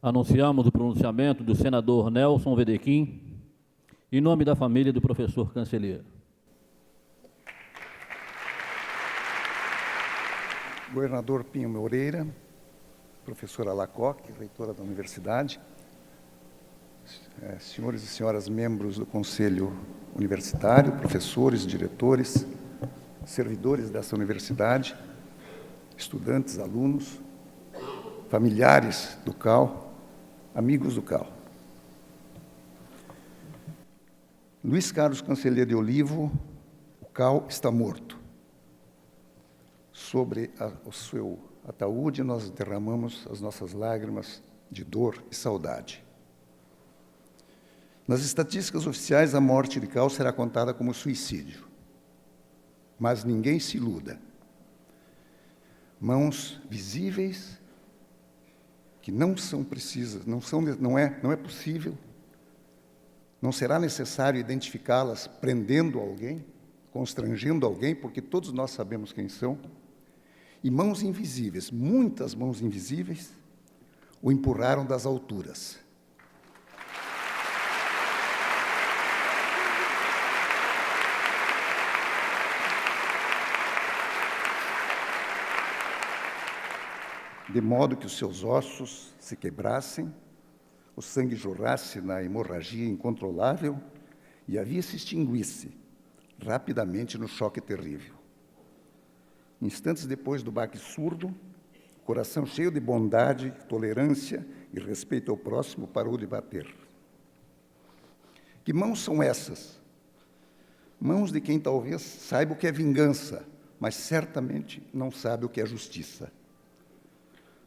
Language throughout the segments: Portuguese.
anunciamos o pronunciamento do senador Nelson Wedequim, em nome da família do professor Cancelheiro. Governador Pinho Moreira, professora Lacoque, reitora da universidade, senhores e senhoras membros do Conselho Universitário, professores, diretores, servidores dessa universidade, estudantes, alunos, familiares do CAU, amigos do CAU. Luiz Carlos Cancelheiro de Olivo, o CAU está morto. Sobre o seu ataúde, nós derramamos as nossas lágrimas de dor e saudade. Nas estatísticas oficiais, a morte de CAU será contada como suicídio. Mas ninguém se iluda. Mãos visíveis, que não são precisas, não é possível, não será necessário identificá-las prendendo alguém, constrangendo alguém, porque todos nós sabemos quem são, e mãos invisíveis, muitas mãos invisíveis, o empurraram das alturas. De modo que os seus ossos se quebrassem, o sangue jorrasse na hemorragia incontrolável e a via se extinguisse rapidamente no choque terrível. Instantes depois do baque surdo, o coração cheio de bondade, tolerância e respeito ao próximo parou de bater. Que mãos são essas? Mãos de quem talvez saiba o que é vingança, mas certamente não sabe o que é justiça.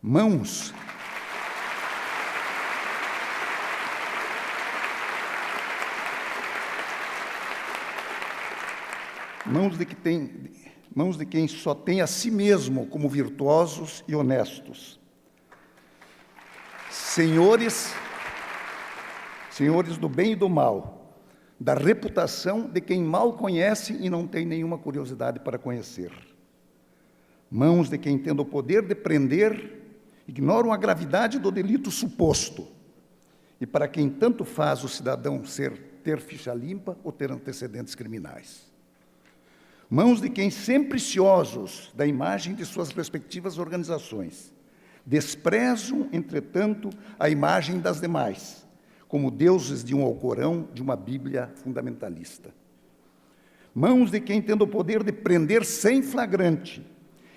Mãos de quem só tem a si mesmo como virtuosos e honestos. Senhores do bem e do mal, da reputação de quem mal conhece e não tem nenhuma curiosidade para conhecer. Mãos de quem, tendo o poder de prender, ignoram a gravidade do delito suposto, e para quem tanto faz o cidadão ter ficha limpa ou ter antecedentes criminais. Mãos de quem, sempre ciosos da imagem de suas respectivas organizações, desprezam, entretanto, a imagem das demais, como deuses de um Alcorão, de uma Bíblia fundamentalista. Mãos de quem, tendo o poder de prender sem flagrante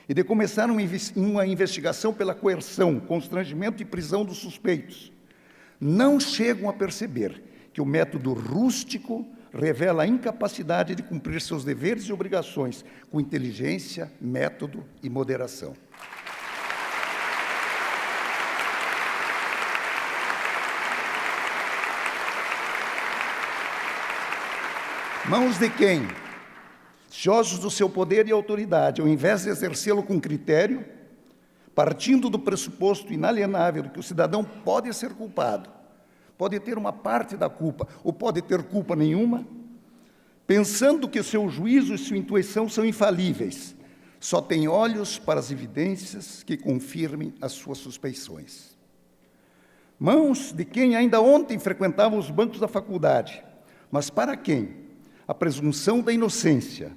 e de começar uma investigação pela coerção, constrangimento e prisão dos suspeitos, não chegam a perceber que o método rústico revela a incapacidade de cumprir seus deveres e obrigações com inteligência, método e moderação. Mãos de quem, ciosos do seu poder e autoridade, ao invés de exercê-lo com critério, partindo do pressuposto inalienável de que o cidadão pode ser culpado, pode ter uma parte da culpa, ou pode ter culpa nenhuma, pensando que seu juízo e sua intuição são infalíveis, só tem olhos para as evidências que confirmem as suas suspeições. Mãos de quem ainda ontem frequentava os bancos da faculdade, mas para quem a presunção da inocência,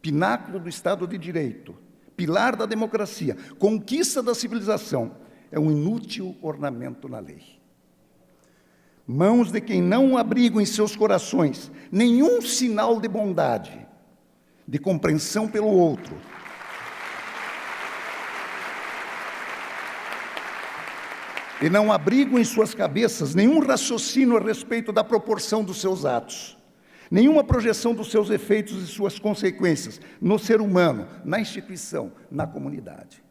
pináculo do Estado de Direito, pilar da democracia, conquista da civilização, é um inútil ornamento na lei. Mãos de quem não abrigam em seus corações nenhum sinal de bondade, de compreensão pelo outro. E não abrigam em suas cabeças nenhum raciocínio a respeito da proporção dos seus atos, nenhuma projeção dos seus efeitos e suas consequências no ser humano, na instituição, na comunidade.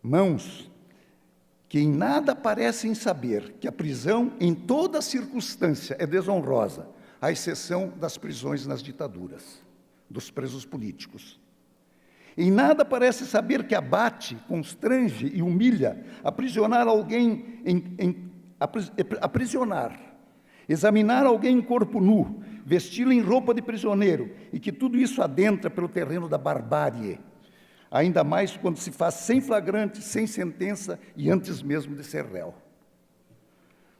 Mãos que em nada parecem saber que a prisão, em toda circunstância, é desonrosa, à exceção das prisões nas ditaduras, dos presos políticos. Em nada parece saber que abate, constrange e humilha aprisionar alguém aprisionar, examinar alguém em corpo nu, vesti-lo em roupa de prisioneiro, e que tudo isso adentra pelo terreno da barbárie, ainda mais quando se faz sem flagrante, sem sentença e antes mesmo de ser réu.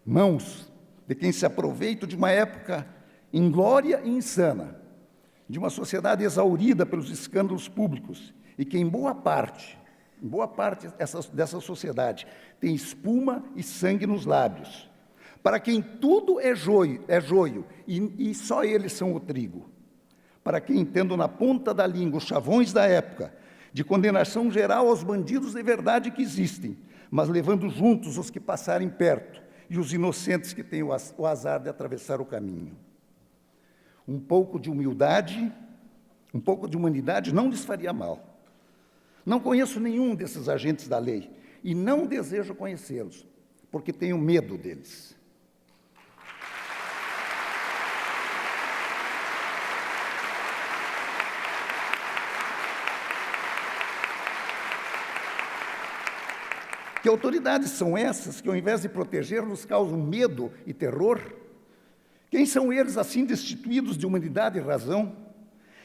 Mãos de quem se aproveita de uma época inglória e insana, de uma sociedade exaurida pelos escândalos públicos e que em boa parte dessa sociedade tem espuma e sangue nos lábios, para quem tudo é joio e só eles são o trigo, para quem, tendo na ponta da língua os chavões da época, de condenação geral aos bandidos de verdade que existem, mas levando juntos os que passarem perto e os inocentes que têm o azar de atravessar o caminho. Um pouco de humildade, um pouco de humanidade não lhes faria mal. Não conheço nenhum desses agentes da lei e não desejo conhecê-los, porque tenho medo deles. Que autoridades são essas que, ao invés de proteger, nos causam medo e terror? Quem são eles assim destituídos de humanidade e razão?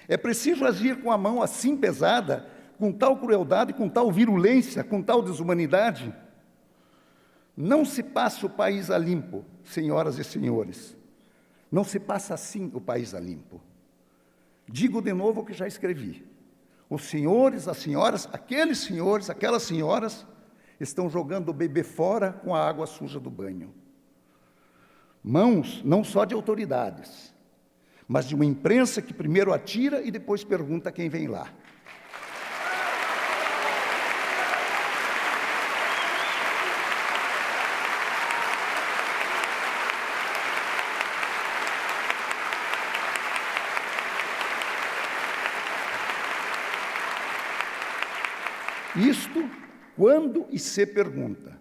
É preciso agir com a mão assim pesada, com tal crueldade, com tal virulência, com tal desumanidade? Não se passa o país a limpo, senhoras e senhores. Não se passa assim o país a limpo. Digo de novo o que já escrevi. Os senhores, as senhoras, aqueles senhores, aquelas senhoras, estão jogando o bebê fora com a água suja do banho. Mãos não só de autoridades, mas de uma imprensa que primeiro atira e depois pergunta quem vem lá. Isto quando e se pergunta.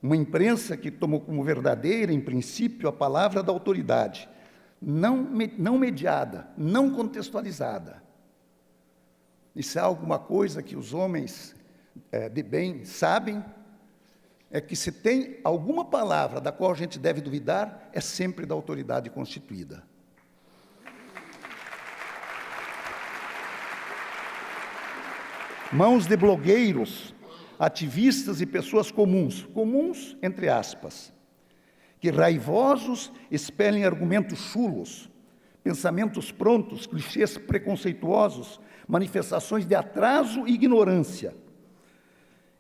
Uma imprensa que tomou como verdadeira, em princípio, a palavra da autoridade, não mediada, não contextualizada. Isso é alguma coisa que os homens de bem sabem, é que se tem alguma palavra da qual a gente deve duvidar, é sempre da autoridade constituída. Mãos de blogueiros, ativistas e pessoas comuns entre aspas, que raivosos expelem argumentos chulos, pensamentos prontos, clichês preconceituosos, manifestações de atraso e ignorância,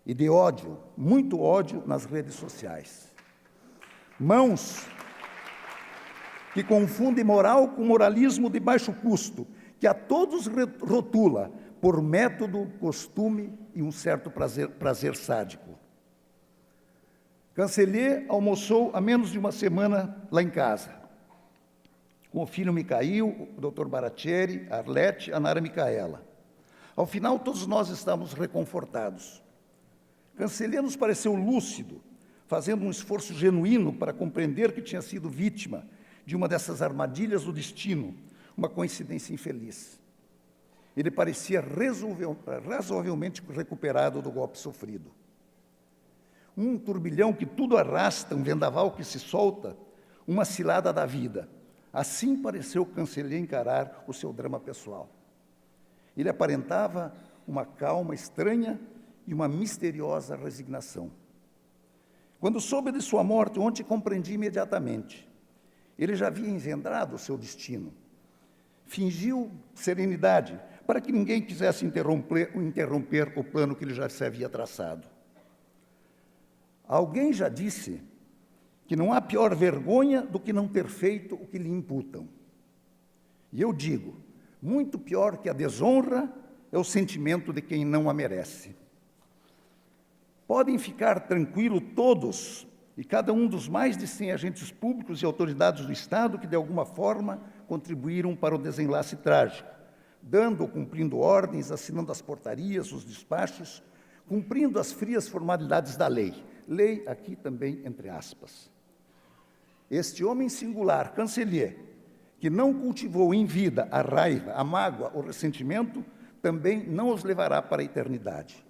e de ódio, muito ódio nas redes sociais. Mãos que confundem moral com moralismo de baixo custo, que a todos rotula por método, costume e um certo prazer sádico. Cancellier almoçou há menos de uma semana lá em casa, com o filho Micail, o doutor Baratieri, a Arlete, a Nara Micaela. Ao final, todos nós estávamos reconfortados. Cancellier nos pareceu lúcido, fazendo um esforço genuíno para compreender que tinha sido vítima de uma dessas armadilhas do destino, uma coincidência infeliz. Ele parecia razoavelmente recuperado do golpe sofrido. Um turbilhão que tudo arrasta, um vendaval que se solta, uma cilada da vida. Assim pareceu o Cancellier encarar o seu drama pessoal. Ele aparentava uma calma estranha e uma misteriosa resignação. Quando soube de sua morte, ontem compreendi imediatamente. Ele já havia engendrado o seu destino. Fingiu serenidade, para que ninguém quisesse interromper o plano que ele já se havia traçado. Alguém já disse que não há pior vergonha do que não ter feito o que lhe imputam. E eu digo, muito pior que a desonra é o sentimento de quem não a merece. Podem ficar tranquilos todos e cada um dos mais de 100 agentes públicos e autoridades do Estado que, de alguma forma, contribuíram para o desenlace trágico, dando ou cumprindo ordens, assinando as portarias, os despachos, cumprindo as frias formalidades da lei. Lei aqui também entre aspas. Este homem singular, Cancellier, que não cultivou em vida a raiva, a mágoa, o ressentimento, também não os levará para a eternidade.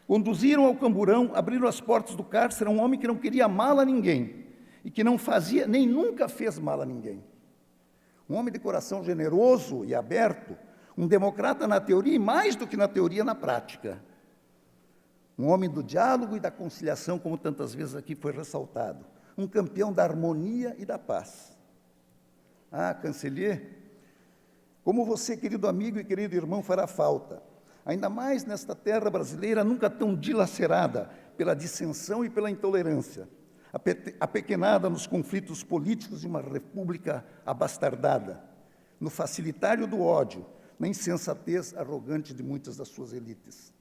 Conduziram ao camburão, abriram as portas do cárcere a um homem que não queria mal a ninguém e que não fazia, nem nunca fez mal a ninguém. Um homem de coração generoso e aberto, Um democrata na teoria e, mais do que na teoria, na prática. Um homem do diálogo e da conciliação, como tantas vezes aqui foi ressaltado. Um campeão da harmonia e da paz. Ah, Cancellier, como você, querido amigo e querido irmão, fará falta, ainda mais nesta terra brasileira nunca tão dilacerada pela dissensão e pela intolerância, apequenada nos conflitos políticos de uma república abastardada, no facilitário do ódio, na insensatez arrogante de muitas das suas elites.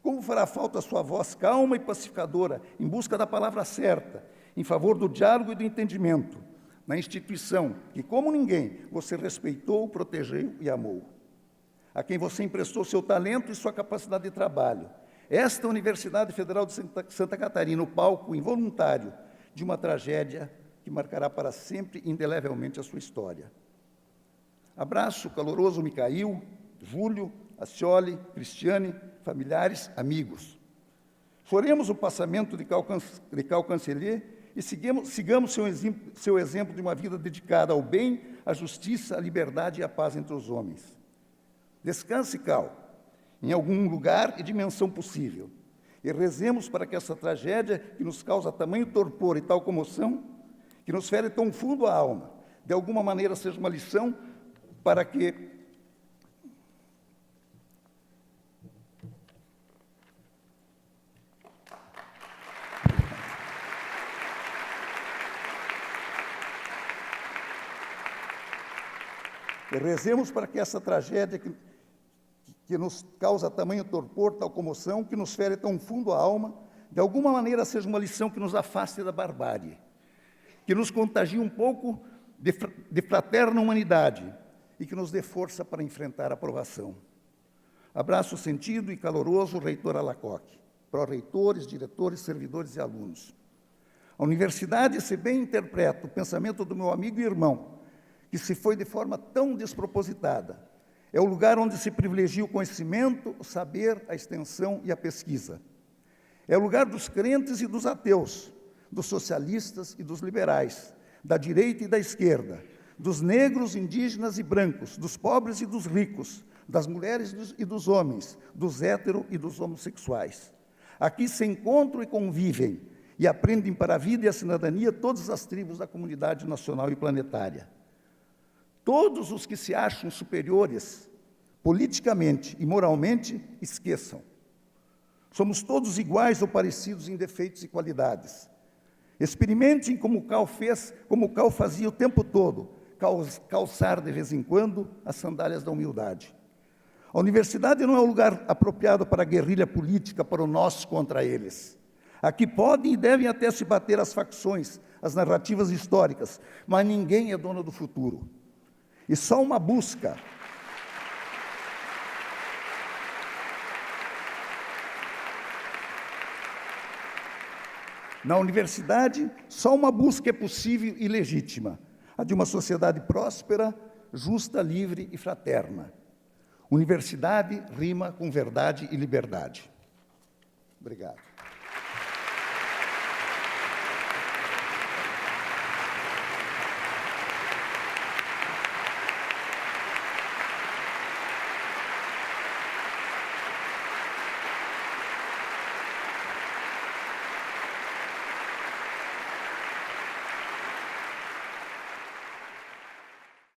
Como fará falta a sua voz calma e pacificadora, em busca da palavra certa, em favor do diálogo e do entendimento, na instituição que, como ninguém, você respeitou, protegeu e amou, a quem você emprestou seu talento e sua capacidade de trabalho. Esta Universidade Federal de Santa Catarina, o palco involuntário de uma tragédia que marcará para sempre, indelevelmente, a sua história. Abraço caloroso, Micail, Júlio, Acioli, Cristiane, familiares, amigos. Choremos o passamento de Karl Cancellier e sigamos seu exemplo de uma vida dedicada ao bem, à justiça, à liberdade e à paz entre os homens. Descanse, Karl, em algum lugar e dimensão possível, e rezemos para que essa tragédia, que nos causa tamanho torpor e tal comoção, que nos fere tão fundo a alma, de alguma maneira seja uma lição para que rezemos para que essa tragédia que nos causa tamanho torpor, tal comoção, que nos fere tão fundo a alma, de alguma maneira seja uma lição que nos afaste da barbárie, que nos contagie um pouco de fraterna humanidade e que nos dê força para enfrentar a provação. Abraço sentido e caloroso, reitor Alacoque, pró-reitores, diretores, servidores e alunos. A universidade, se bem interpreta o pensamento do meu amigo e irmão, que se foi de forma tão despropositada, é o lugar onde se privilegia o conhecimento, o saber, a extensão e a pesquisa. É o lugar dos crentes e dos ateus, dos socialistas e dos liberais, da direita e da esquerda, dos negros, indígenas e brancos, dos pobres e dos ricos, das mulheres e dos homens, dos héteros e dos homossexuais. Aqui se encontram e convivem e aprendem para a vida e a cidadania todas as tribos da comunidade nacional e planetária. Todos os que se acham superiores, politicamente e moralmente, esqueçam. Somos todos iguais ou parecidos em defeitos e qualidades. Experimentem como o Karl fazia o tempo todo, calçar de vez em quando as sandálias da humildade. A universidade não é um lugar apropriado para a guerrilha política, para o nós contra eles. Aqui podem e devem até se bater as facções, as narrativas históricas, mas ninguém é dono do futuro. E só uma busca na universidade, só uma busca é possível e legítima, a de uma sociedade próspera, justa, livre e fraterna. Universidade rima com verdade e liberdade. Obrigado.